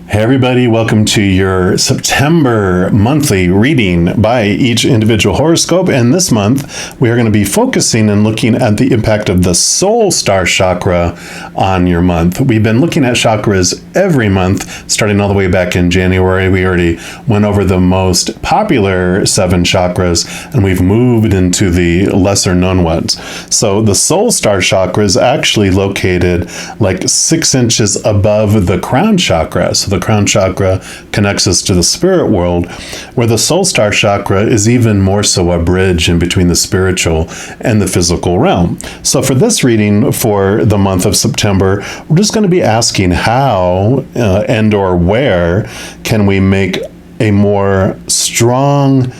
Hey everybody, welcome to your September monthly reading by each individual horoscope. And this month, we are going to be focusing and looking at the impact of the Soul Star Chakra on your month. We've been looking at chakras every month, starting all the way back in January. We already went over the most popular 7 chakras, and we've moved into the lesser known ones. So the Soul Star Chakra is actually located like 6 inches above the crown chakra. So the crown chakra connects us to the spirit world, where the Soul Star Chakra is even more so a bridge in between the spiritual and the physical realm. So for this reading for the month of September, we're just going to be asking how and or where can we make a more strong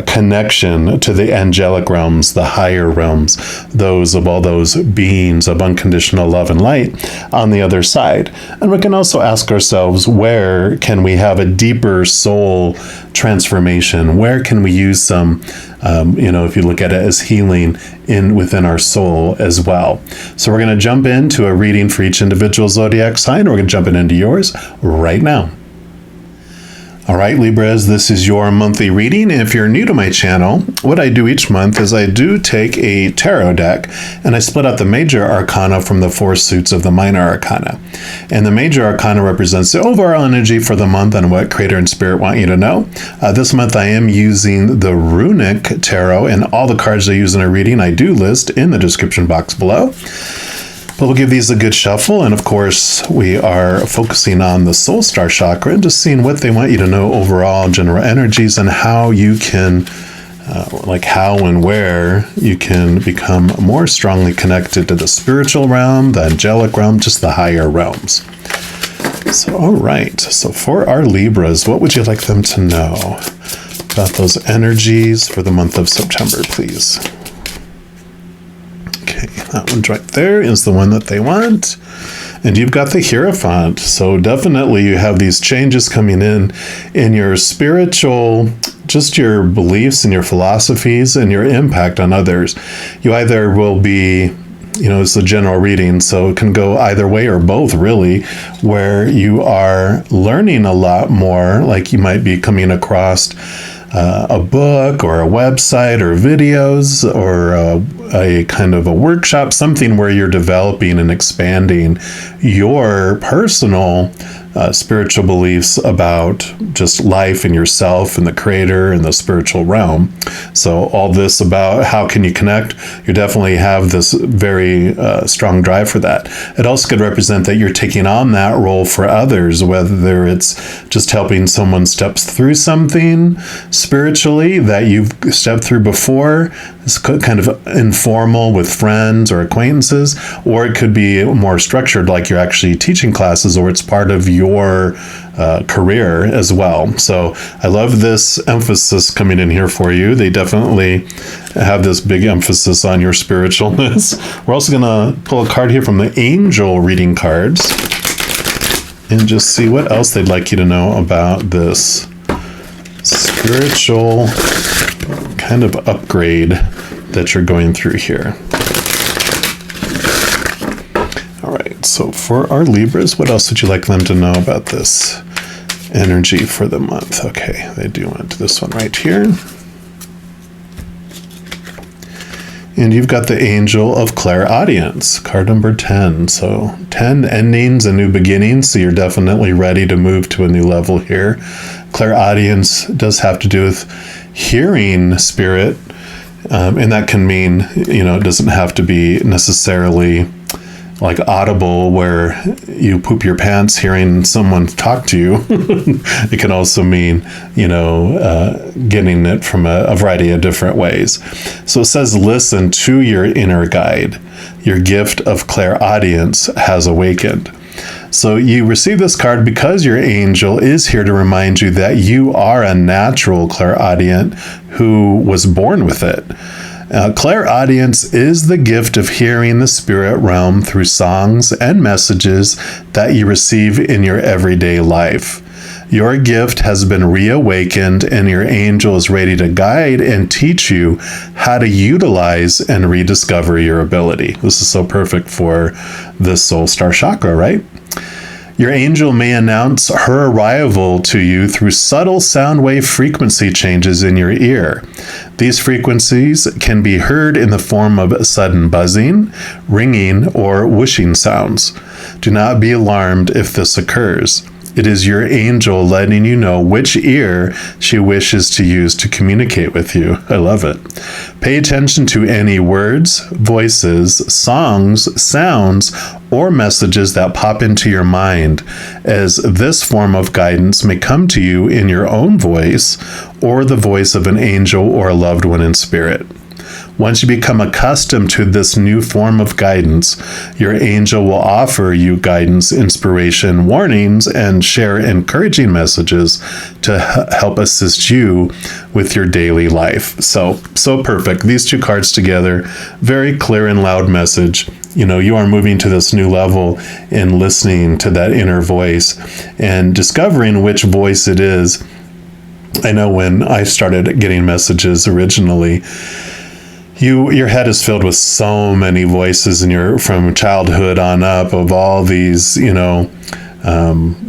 connection to the angelic realms, the higher realms, those of all those beings of unconditional love and light on the other side. And we can also ask ourselves, where can we have a deeper soul transformation? Where can we use some, if you look at it as healing within our soul as well? So we're going to jump into a reading for each individual zodiac sign. We're going to jump into yours right now. All right, Libras, this is your monthly reading. If you're new to my channel, what I do each month is I do take a tarot deck and I split out the major arcana from the 4 suits of the minor arcana. And the major arcana represents the overall energy for the month and what Creator and Spirit want you to know. This month I am using the runic tarot, and all the cards I use in a reading I do list in the description box below. But we'll give these a good shuffle, and of course we are focusing on the Soul Star Chakra and just seeing what they want you to know overall, general energies, and how you can, how and where you can become more strongly connected to the spiritual realm, the angelic realm, just the higher realms. So, all right. So for our Libras, what would you like them to know about those energies for the month of September, please? Okay, that one right there is the one that they want. And you've got the Hierophant. So definitely you have these changes coming in your spiritual, just your beliefs and your philosophies and your impact on others. You either will be, it's a general reading, so it can go either way or both, really, where you are learning a lot more, like you might be coming across a book or a website or videos or a kind of a workshop, something where you're developing and expanding your personal spiritual beliefs about just life and yourself and the Creator and the spiritual realm. So all this about how can you connect, you definitely have this very strong drive for that. It also could represent that you're taking on that role for others, whether it's just helping someone steps through something spiritually that you've stepped through before. It's kind of informal with friends or acquaintances, or it could be more structured, like you're actually teaching classes, or it's part of your career as well. So I love this emphasis coming in here for you. They definitely have this big emphasis on your spiritualness. We're also going to pull a card here from the angel reading cards and just see what else they'd like you to know about this spiritual kind of upgrade that you're going through here. All right, so for our Libras, what else would you like them to know about this energy for the month? Okay, they do want this one right here. And you've got the Angel of Clairaudience, card number 10. So 10 endings and new beginnings, so you're definitely ready to move to a new level here. Clairaudience does have to do with hearing spirit, and that can mean, it doesn't have to be necessarily like audible where you poop your pants hearing someone talk to you. It can also mean, getting it from a variety of different ways. So it says, listen to your inner guide. Your gift of clairaudience has awakened. So you receive this card because your angel is here to remind you that you are a natural clairaudient who was born with it. Clairaudience is the gift of hearing the spirit realm through songs and messages that you receive in your everyday life. Your gift has been reawakened, and your angel is ready to guide and teach you how to utilize and rediscover your ability. This is so perfect for this Soul Star Chakra, right? Your angel may announce her arrival to you through subtle sound wave frequency changes in your ear. These frequencies can be heard in the form of sudden buzzing, ringing, or whooshing sounds. Do not be alarmed if this occurs. It is your angel letting you know which ear she wishes to use to communicate with you. I love it. Pay attention to any words, voices, songs, sounds, or messages that pop into your mind, as this form of guidance may come to you in your own voice or the voice of an angel or a loved one in spirit. Once you become accustomed to this new form of guidance, your angel will offer you guidance, inspiration, warnings, and share encouraging messages to help assist you with your daily life. So perfect. These two cards together, very clear and loud message. You are moving to this new level in listening to that inner voice and discovering which voice it is. I know when I started getting messages originally, your head is filled with so many voices from childhood on up of all these,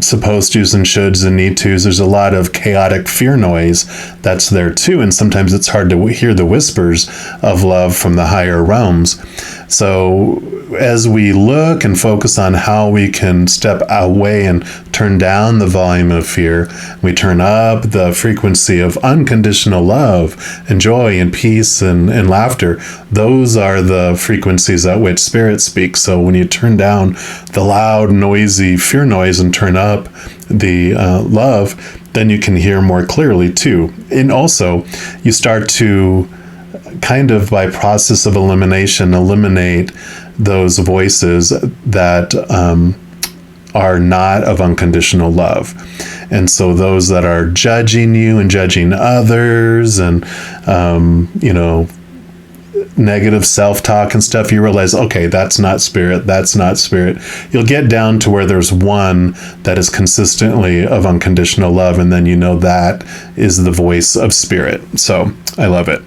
supposed to's and shoulds and need to's. There's a lot of chaotic fear noise that's there too. And sometimes it's hard to hear the whispers of love from the higher realms. So as we look and focus on how we can step away and turn down the volume of fear, we turn up the frequency of unconditional love and joy and peace and laughter. Those are the frequencies at which spirit speaks. So when you turn down the loud, noisy fear noise and turn up the love, then you can hear more clearly too. And also, you start to kind of by process of elimination, eliminate those voices that are not of unconditional love. And so those that are judging you and judging others and, negative self-talk and stuff, you realize, okay, that's not spirit. You'll get down to where there's one that is consistently of unconditional love, and then that is the voice of spirit. So I love it.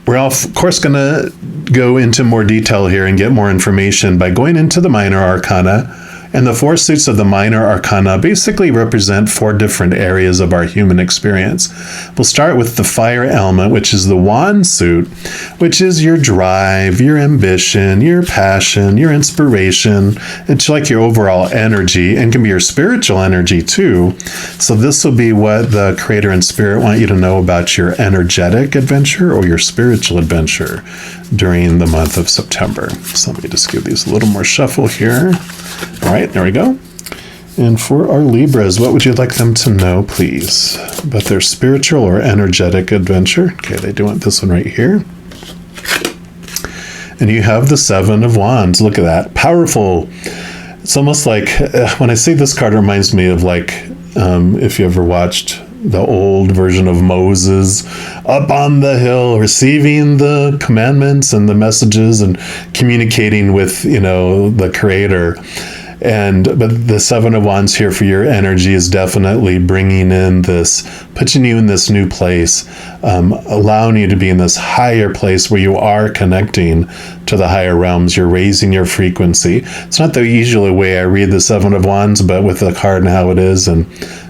We're of course going to go into more detail here and get more information by going into the minor arcana. And the four suits of the minor arcana basically represent four different areas of our human experience. We'll start with the fire element, which is the wand suit, which is your drive, your ambition, your passion, your inspiration. It's like your overall energy and can be your spiritual energy too. So this will be what the creator and spirit want you to know about your energetic adventure or your spiritual adventure during the month of September. So let me just give these a little more shuffle here. All right, there we go. And for our Libras, what would you like them to know, please, about their spiritual or energetic adventure? Okay, they do want this one right here. And you have the Seven of Wands. Look at that. Powerful. It's almost like, when I say this card, it reminds me of if you ever watched the old version of Moses up on the hill, receiving the commandments and the messages and communicating with, the creator. But the Seven of Wands here for your energy is definitely bringing in this, putting you in this new place, allowing you to be in this higher place where you are connecting to the higher realms. You're raising your frequency. It's not the usual way I read the Seven of Wands, but with the card and how it is and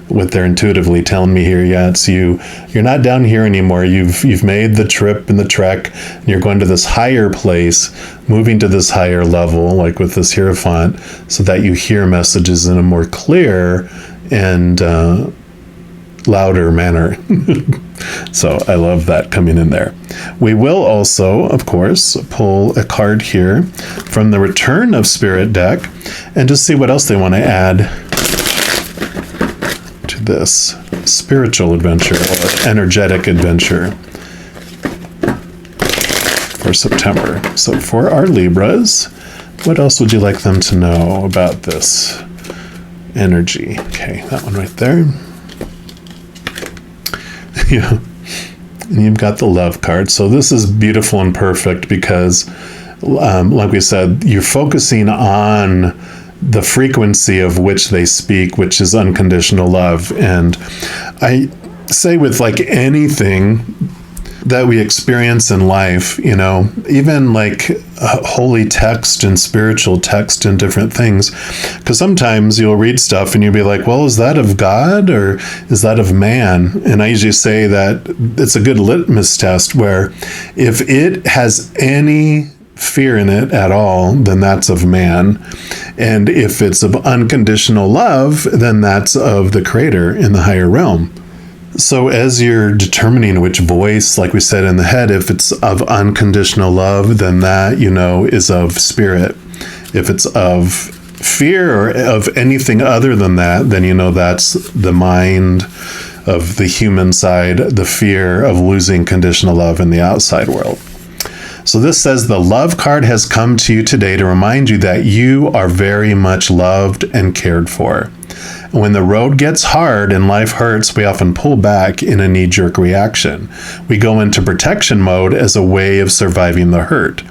what they're intuitively telling me here, it's you. You're not down here anymore. You've made the trip and the trek, and you're going to this higher place, moving to this higher level, like with this Hierophant, so that you hear messages in a more clear and louder manner. So I love that coming in there. We will also, of course, pull a card here from the Return of Spirit deck and just see what else they want to add to this spiritual adventure or energetic adventure for September. So for our Libras, what else would you like them to know about this energy? Okay, that one right there. Yeah. And you've got the Love card. So this is beautiful and perfect because, like we said, you're focusing on the frequency of which they speak, which is unconditional love. And I say with anything, that we experience in life, even like holy text and spiritual text and different things. Because sometimes you'll read stuff and you'll be like, well, is that of God or is that of man? And I usually say that it's a good litmus test where if it has any fear in it at all, then that's of man. And if it's of unconditional love, then that's of the Creator in the higher realm. So as you're determining which voice, like we said in the head, if it's of unconditional love, then that, is of spirit. If it's of fear or of anything other than that, then that's the mind of the human side, the fear of losing conditional love in the outside world. So this says the love card has come to you today to remind you that you are very much loved and cared for. When the road gets hard and life hurts, we often pull back in a knee-jerk reaction. We go into protection mode as a way of surviving the hurt.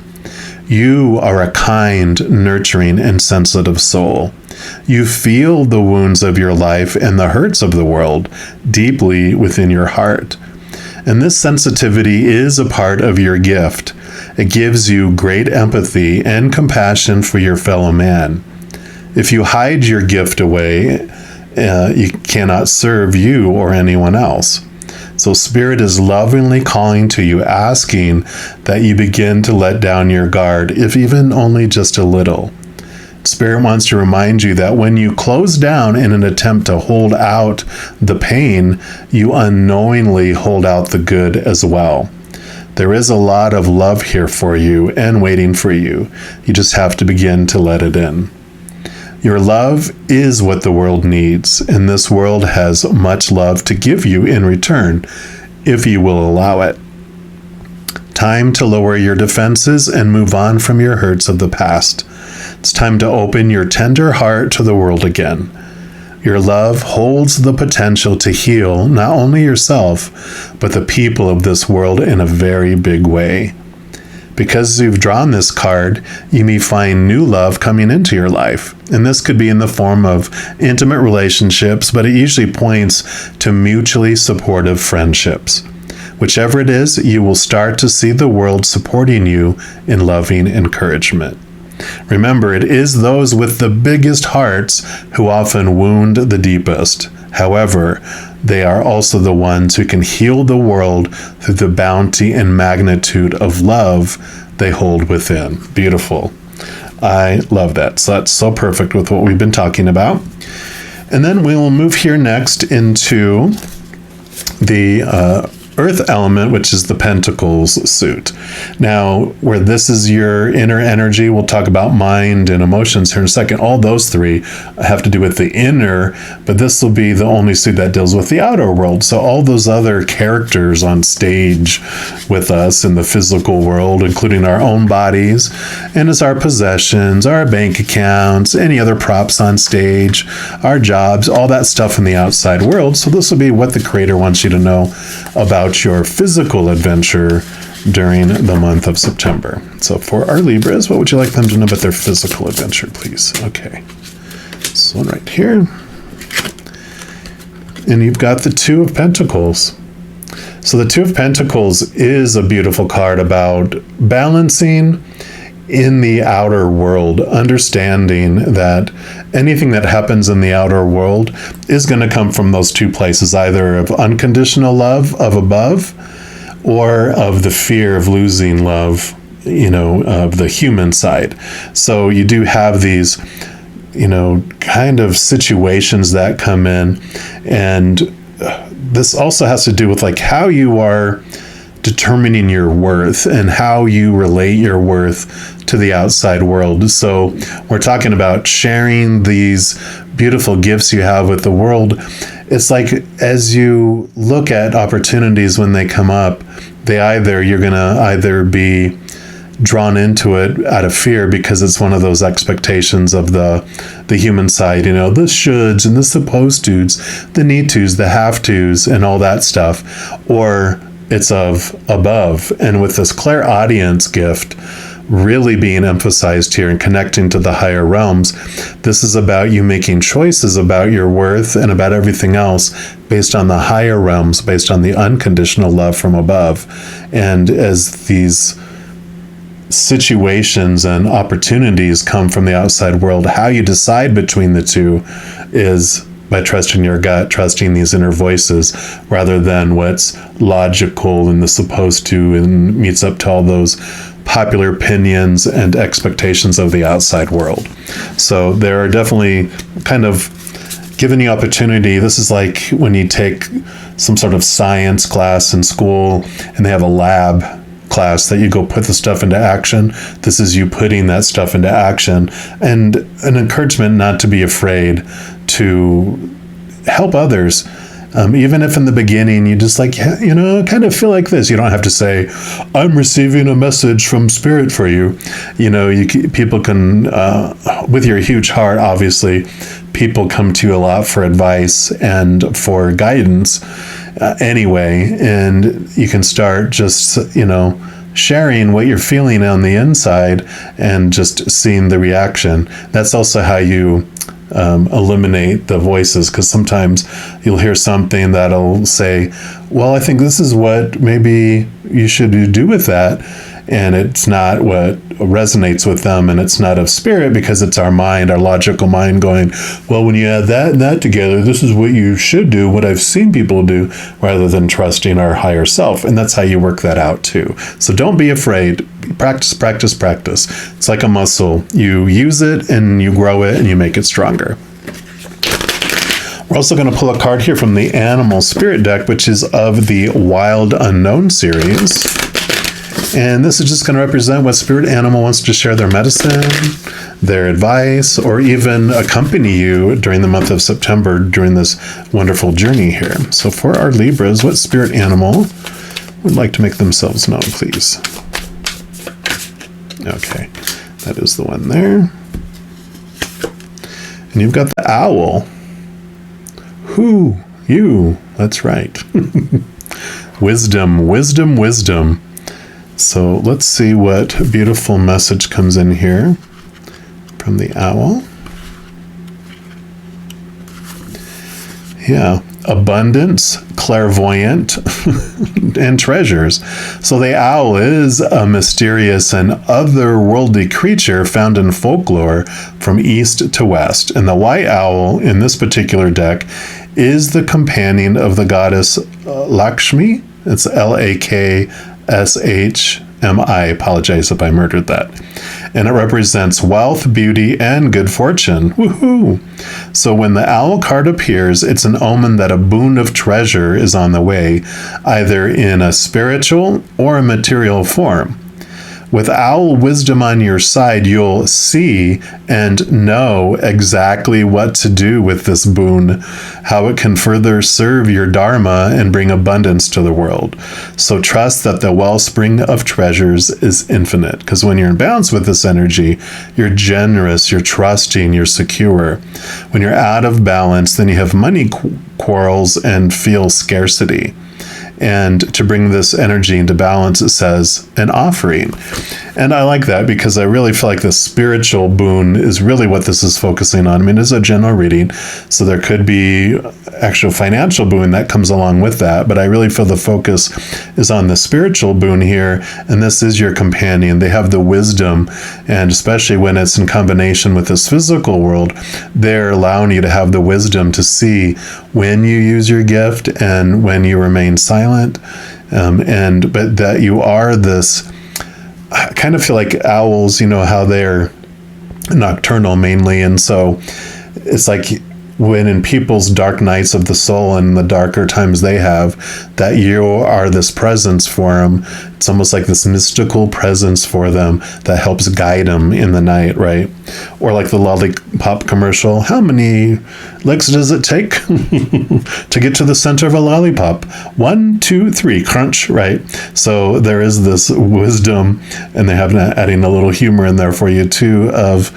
You are a kind, nurturing, and sensitive soul. You feel the wounds of your life and the hurts of the world deeply within your heart. And this sensitivity is a part of your gift. It gives you great empathy and compassion for your fellow man. If you hide your gift away, it cannot serve you or anyone else. So Spirit is lovingly calling to you, asking that you begin to let down your guard, if even only just a little. Spirit wants to remind you that when you close down in an attempt to hold out the pain, you unknowingly hold out the good as well. There is a lot of love here for you and waiting for you. You just have to begin to let it in. Your love is what the world needs, and this world has much love to give you in return, if you will allow it. Time to lower your defenses and move on from your hurts of the past. It's time to open your tender heart to the world again. Your love holds the potential to heal not only yourself, but the people of this world in a very big way. Because you've drawn this card, you may find new love coming into your life. And this could be in the form of intimate relationships, but it usually points to mutually supportive friendships. Whichever it is, you will start to see the world supporting you in loving encouragement. Remember, it is those with the biggest hearts who often wound the deepest. However, they are also the ones who can heal the world through the bounty and magnitude of love they hold within. Beautiful. I love that. So that's so perfect with what we've been talking about. And then we will move here next into the Earth element, which is the Pentacles suit. Now, where this is your inner energy, we'll talk about mind and emotions here in a second. All those three have to do with the inner, but this will be the only suit that deals with the outer world. So all those other characters on stage with us in the physical world, including our own bodies, and as our possessions, our bank accounts, any other props on stage, our jobs, all that stuff in the outside world. So this will be what the Creator wants you to know about your physical adventure during the month of September. So for our Libras, what would you like them to know about their physical adventure, please? Okay. This one right here. And you've got the Two of Pentacles. So the Two of Pentacles is a beautiful card about balancing in the outer world, understanding that anything that happens in the outer world is going to come from those two places, either of unconditional love of above or of the fear of losing love, of the human side. So you do have these, kind of situations that come in, and this also has to do with like how you are determining your worth and how you relate your worth to the outside world. So we're talking about sharing these beautiful gifts you have with the world. It's like as you look at opportunities when they come up, you're going to either be drawn into it out of fear because it's one of those expectations of the human side, the shoulds and the supposed tos, the need tos, the have tos, and all that stuff, or it's of above. And with this clairaudience gift, really being emphasized here and connecting to the higher realms. This is about you making choices about your worth and about everything else based on the higher realms, based on the unconditional love from above. And as these situations and opportunities come from the outside world, how you decide between the two is by trusting your gut, trusting these inner voices, rather than what's logical and the supposed to and meets up to all those popular opinions and expectations of the outside world. So there are definitely kind of given the opportunity. This is like when you take some sort of science class in school and they have a lab class that you go put the stuff into action. This is you putting that stuff into action, and an encouragement not to be afraid to help others. Even if in the beginning you just like, kind of feel like this. You don't have to say, I'm receiving a message from spirit for you. People can, with your huge heart, obviously, people come to you a lot for advice and for guidance anyway. And you can start just, sharing what you're feeling on the inside and just seeing the reaction. That's also how you eliminate the voices, because sometimes you'll hear something that'll say, well, I think this is what maybe you should do with that, and it's not what resonates with them, and it's not of spirit, because it's our mind, our logical mind going, well, when you add that and that together, this is what you should do, what I've seen people do, rather than trusting our higher self. And that's how you work that out too. So don't be afraid. Practice, practice, practice. It's like a muscle. You use it and you grow it and you make it stronger. We're also going to pull a card here from the Animal Spirit deck, which is of the Wild Unknown series. And this is just going to represent what spirit animal wants to share their medicine, their advice, or even accompany you during the month of September during this wonderful journey here. So for our Libras, what spirit animal would like to make themselves known, please? Okay, that is the one there. And you've got the owl. Who? You. That's right. Wisdom, wisdom, wisdom. So let's see what beautiful message comes in here from the owl. Yeah, abundance, clairvoyant, and treasures. So the owl is a mysterious and otherworldly creature found in folklore from east to west. And the white owl in this particular deck is the companion of the goddess Lakshmi. It's Lakshmi. I apologize if I murdered that. And it represents wealth, beauty, and good fortune. Woohoo! So when the owl card appears, it's an omen that a boon of treasure is on the way, either in a spiritual or a material form. With owl wisdom on your side, you'll see and know exactly what to do with this boon, how it can further serve your dharma and bring abundance to the world. So trust that the wellspring of treasures is infinite, because when you're in balance with this energy, you're generous, you're trusting, you're secure. When you're out of balance, then you have money quarrels and feel scarcity. And to bring this energy into balance, it says an offering. And I like that because I really feel like the spiritual boon is really what this is focusing on. I mean, it's a general reading, so there could be actual financial boon that comes along with that, but I really feel the focus is on the spiritual boon here, and this is your companion. They have the wisdom, and especially when it's in combination with this physical world, they're allowing you to have the wisdom to see when you use your gift and when you remain silent, but that you are this. I kind of feel like owls, how they're nocturnal mainly, and so it's like when in people's dark nights of the soul and the darker times they have, that you are this presence for them. It's almost like this mystical presence for them that helps guide them in the night, right? Or like the lollipop commercial, how many licks does it take to get to the center of a lollipop? 1, 2, 3, crunch, right? So there is this wisdom, and they have adding a little humor in there for you too, of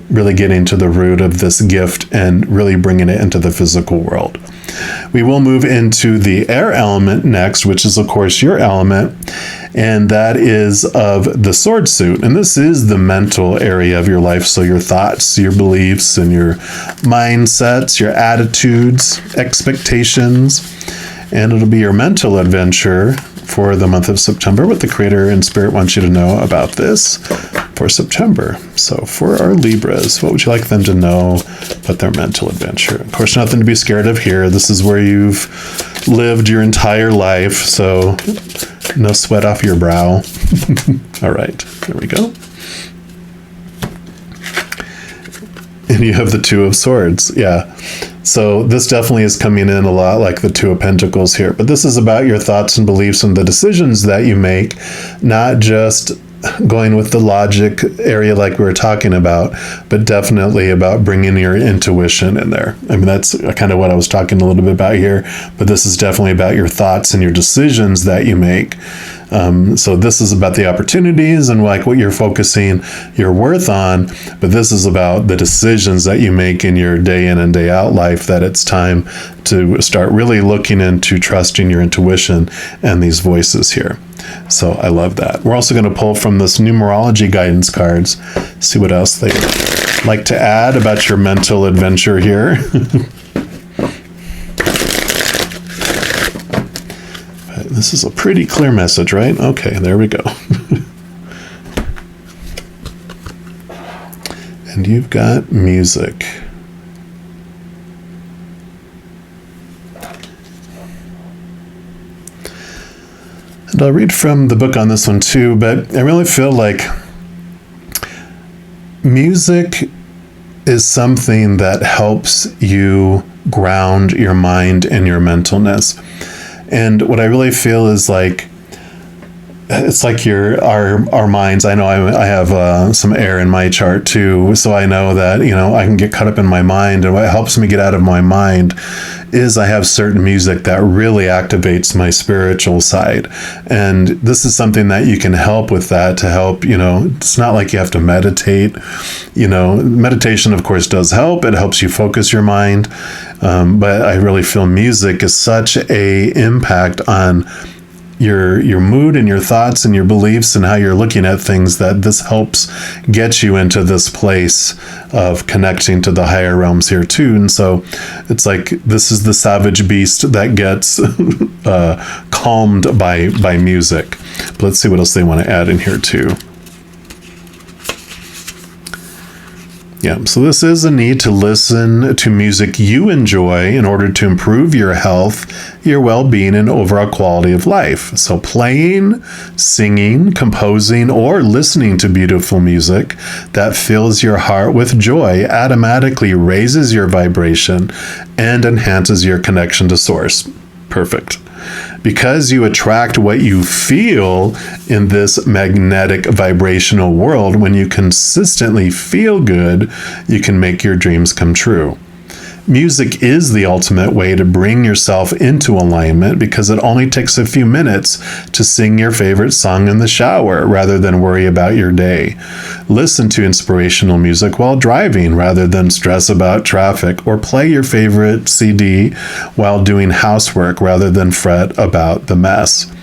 really getting to the root of this gift and really bringing it into the physical world. We will move into the air element next, which is, of course, your element, and that is of the sword suit. And this is the mental area of your life, so your thoughts, your beliefs, and your mindsets, your attitudes, expectations, and it'll be your mental adventure for the month of September, what the Creator and Spirit wants you to know about this for September. So for our Libras, what would you like them to know about their mental adventure? Of course, nothing to be scared of here. This is where you've lived your entire life, so no sweat off your brow. All right, there we go. And you have the Two of Swords. Yeah. So this definitely is coming in a lot like the Two of Pentacles here. But this is about your thoughts and beliefs and the decisions that you make, not just going with the logic area like we were talking about, but definitely about bringing your intuition in there. I mean, that's kind of what I was talking a little bit about here, but this is definitely about your thoughts and your decisions that you make. So this is about the opportunities and like what you're focusing your worth on, but this is about the decisions that you make in your day in and day out life, that it's time to start really looking into trusting your intuition and these voices here. So I love that. We're also going to pull from this numerology guidance cards, see what else they like to add about your mental adventure here. This is a pretty clear message, right? Okay, there we go. And you've got music. And I'll read from the book on this one too, but I really feel like music is something that helps you ground your mind and your mentalness. And what I really feel is like, it's like our minds. I know I have some air in my chart too, so I know that, I can get caught up in my mind, and what helps me get out of my mind is I have certain music that really activates my spiritual side. And this is something that you can help with that, to help, it's not like you have to meditate. Meditation, of course, does help. It helps you focus your mind. But I really feel music is such a impact on your mood and your thoughts and your beliefs and how you're looking at things, that this helps get you into this place of connecting to the higher realms here too. And so it's like, this is the savage beast that gets calmed by music. But let's see what else they want to add in here too. Yeah, so this is a need to listen to music you enjoy in order to improve your health, your well-being, and overall quality of life. So playing, singing, composing, or listening to beautiful music that fills your heart with joy automatically raises your vibration and enhances your connection to Source. Perfect. Because you attract what you feel in this magnetic vibrational world, when you consistently feel good, you can make your dreams come true. Music is the ultimate way to bring yourself into alignment, because it only takes a few minutes to sing your favorite song in the shower rather than worry about your day. Listen to inspirational music while driving rather than stress about traffic, or play your favorite CD while doing housework rather than fret about the mess.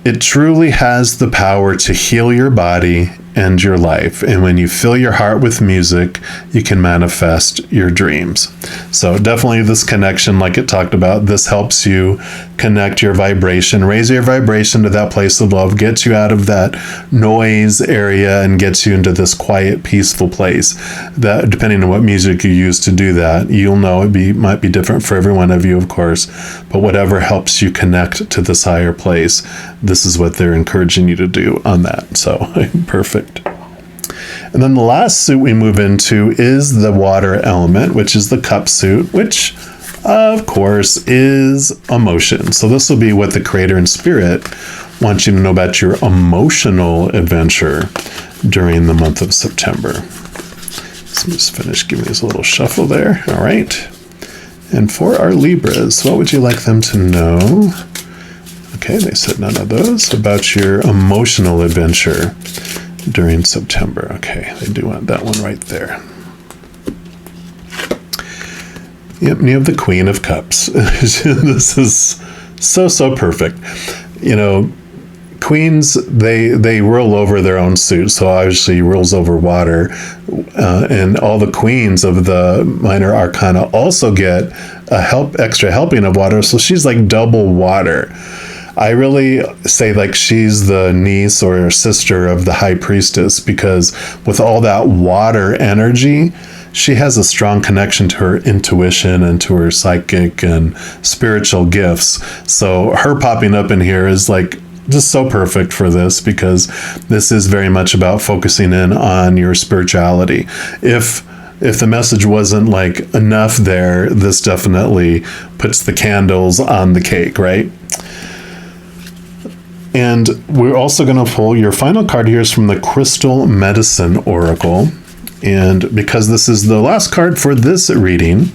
It truly has the power to heal your body and your life. And when you fill your heart with music, you can manifest your dreams. So definitely this connection, like it talked about, this helps you connect your vibration, raise your vibration to that place of love, gets you out of that noise area and gets you into this quiet, peaceful place. That, depending on what music you use to do that, you'll know it might be different for every one of you, of course, but whatever helps you connect to this higher place, this is what they're encouraging you to do on that. So perfect. And then the last suit we move into is the water element, which is the cup suit, which of course is emotion. So this will be what the Creator and Spirit want you to know about your emotional adventure during the month of September. So just finish giving this a little shuffle there. All right. And for our Libras, what would you like them to know? Okay, they said none of those. About your emotional adventure during September. Okay, they do want that one right there. Yep, and you have the Queen of Cups. This is so perfect. You know, queens, they roll over their own suit, so obviously rules over water, and all the queens of the minor arcana also get a extra helping of water, so she's like double water. I really say like she's the niece or sister of the high priestess, because with all that water energy, she has a strong connection to her intuition and to her psychic and spiritual gifts. So her popping up in here is like just so perfect for this, because this is very much about focusing in on your spirituality. If the message wasn't like enough there, this definitely puts the candles on the cake, right? And we're also going to pull your final card here is from the Crystal Medicine Oracle. And because this is the last card for this reading,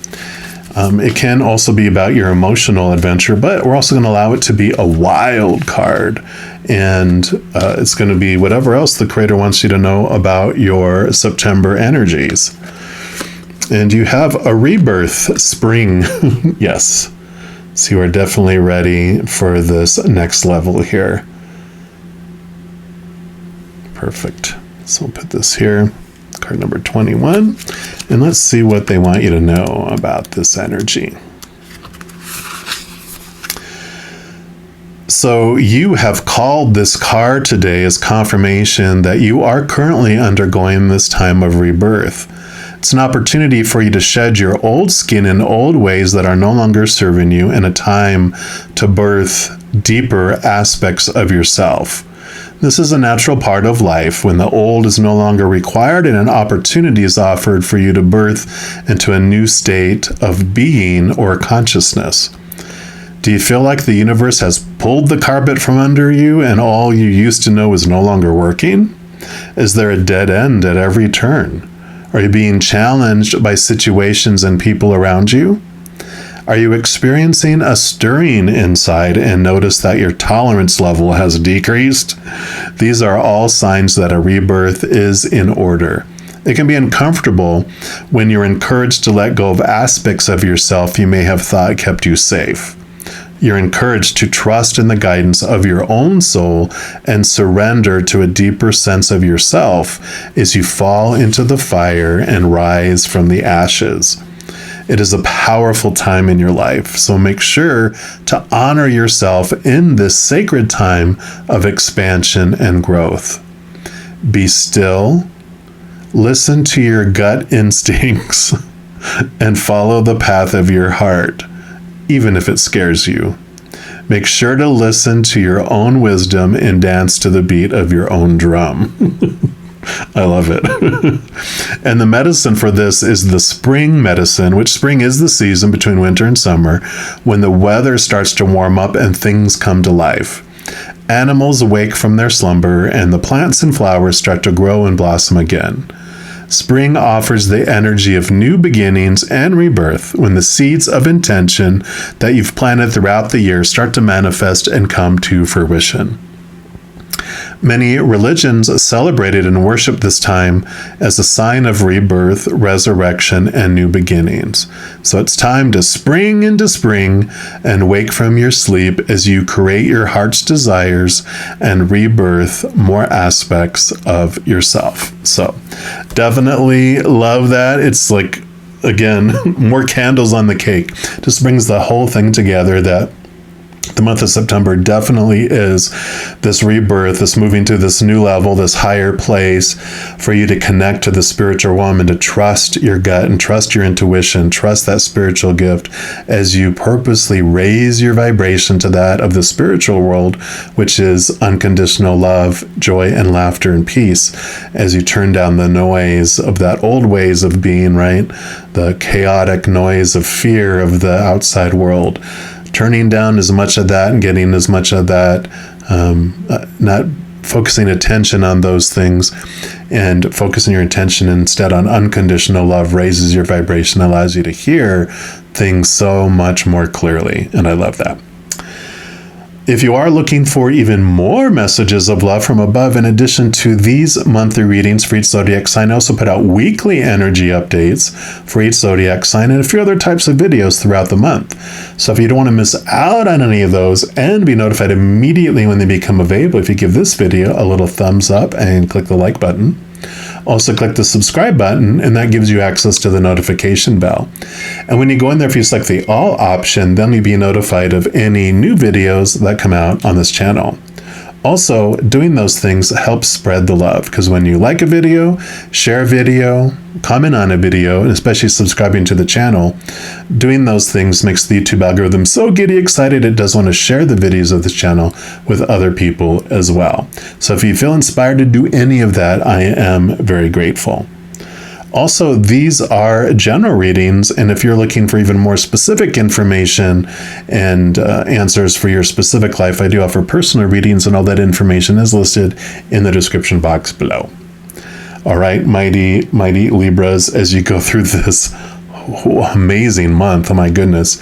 it can also be about your emotional adventure, but we're also going to allow it to be a wild card. And it's going to be whatever else the creator wants you to know about your September energies. And you have a rebirth, spring. Yes. So you are definitely ready for this next level here. Perfect. So we'll put this here, card number 21, and let's see what they want you to know about this energy. So you have called this card today as confirmation that you are currently undergoing this time of rebirth. It's an opportunity for you to shed your old skin and old ways that are no longer serving you, and a time to birth deeper aspects of yourself. This is a natural part of life when the old is no longer required and an opportunity is offered for you to birth into a new state of being or consciousness. Do you feel like the universe has pulled the carpet from under you and all you used to know is no longer working? Is there a dead end at every turn? Are you being challenged by situations and people around you? Are you experiencing a stirring inside and notice that your tolerance level has decreased? These are all signs that a rebirth is in order. It can be uncomfortable when you're encouraged to let go of aspects of yourself you may have thought kept you safe. You're encouraged to trust in the guidance of your own soul and surrender to a deeper sense of yourself as you fall into the fire and rise from the ashes. It is a powerful time in your life, so make sure to honor yourself in this sacred time of expansion and growth. Be still, listen to your gut instincts, and follow the path of your heart, even if it scares you. Make sure to listen to your own wisdom and dance to the beat of your own drum. I love it. And the medicine for this is the spring medicine, which spring is the season between winter and summer, when the weather starts to warm up and things come to life. Animals awake from their slumber and the plants and flowers start to grow and blossom again. Spring offers the energy of new beginnings and rebirth when the seeds of intention that you've planted throughout the year start to manifest and come to fruition. Many religions celebrated and worship this time as a sign of rebirth, resurrection, and new beginnings. So it's time to spring into spring and wake from your sleep as you create your heart's desires and rebirth more aspects of yourself. So definitely love that. It's like, again, more candles on the cake. Just brings the whole thing together that the month of September definitely is this rebirth, this moving to this new level, this higher place for you to connect to the spiritual realm and to trust your gut and trust your intuition, trust that spiritual gift as you purposely raise your vibration to that of the spiritual world, which is unconditional love, joy, and laughter and peace, as you turn down the noise of that old ways of being, right? The chaotic noise of fear of the outside world. Turning down as much of that and getting as much of that, not focusing attention on those things and focusing your attention instead on unconditional love raises your vibration, allows you to hear things so much more clearly. And I love that. If you are looking for even more messages of love from above, in addition to these monthly readings for each zodiac sign, I also put out weekly energy updates for each zodiac sign and a few other types of videos throughout the month. So if you don't want to miss out on any of those and be notified immediately when they become available, if you give this video a little thumbs up and click the like button. Also click the subscribe button, and that gives you access to the notification bell. And when you go in there, if you select the all option, then you'll be notified of any new videos that come out on this channel. Also, doing those things helps spread the love, because when you like a video, share a video, comment on a video, and especially subscribing to the channel, doing those things makes the YouTube algorithm so giddy excited it does want to share the videos of this channel with other people as well. So if you feel inspired to do any of that, I am very grateful. Also, these are general readings, and if you're looking for even more specific information and answers for your specific life, I do offer personal readings, and all that information is listed in the description box below. All right, mighty Libras, as you go through this amazing month, oh my goodness,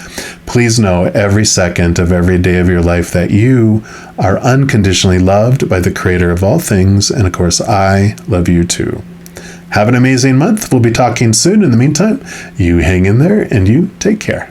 please know every second of every day of your life that you are unconditionally loved by the Creator of all things, and of course, I love you too. Have an amazing month. We'll be talking soon. In the meantime, you hang in there and you take care.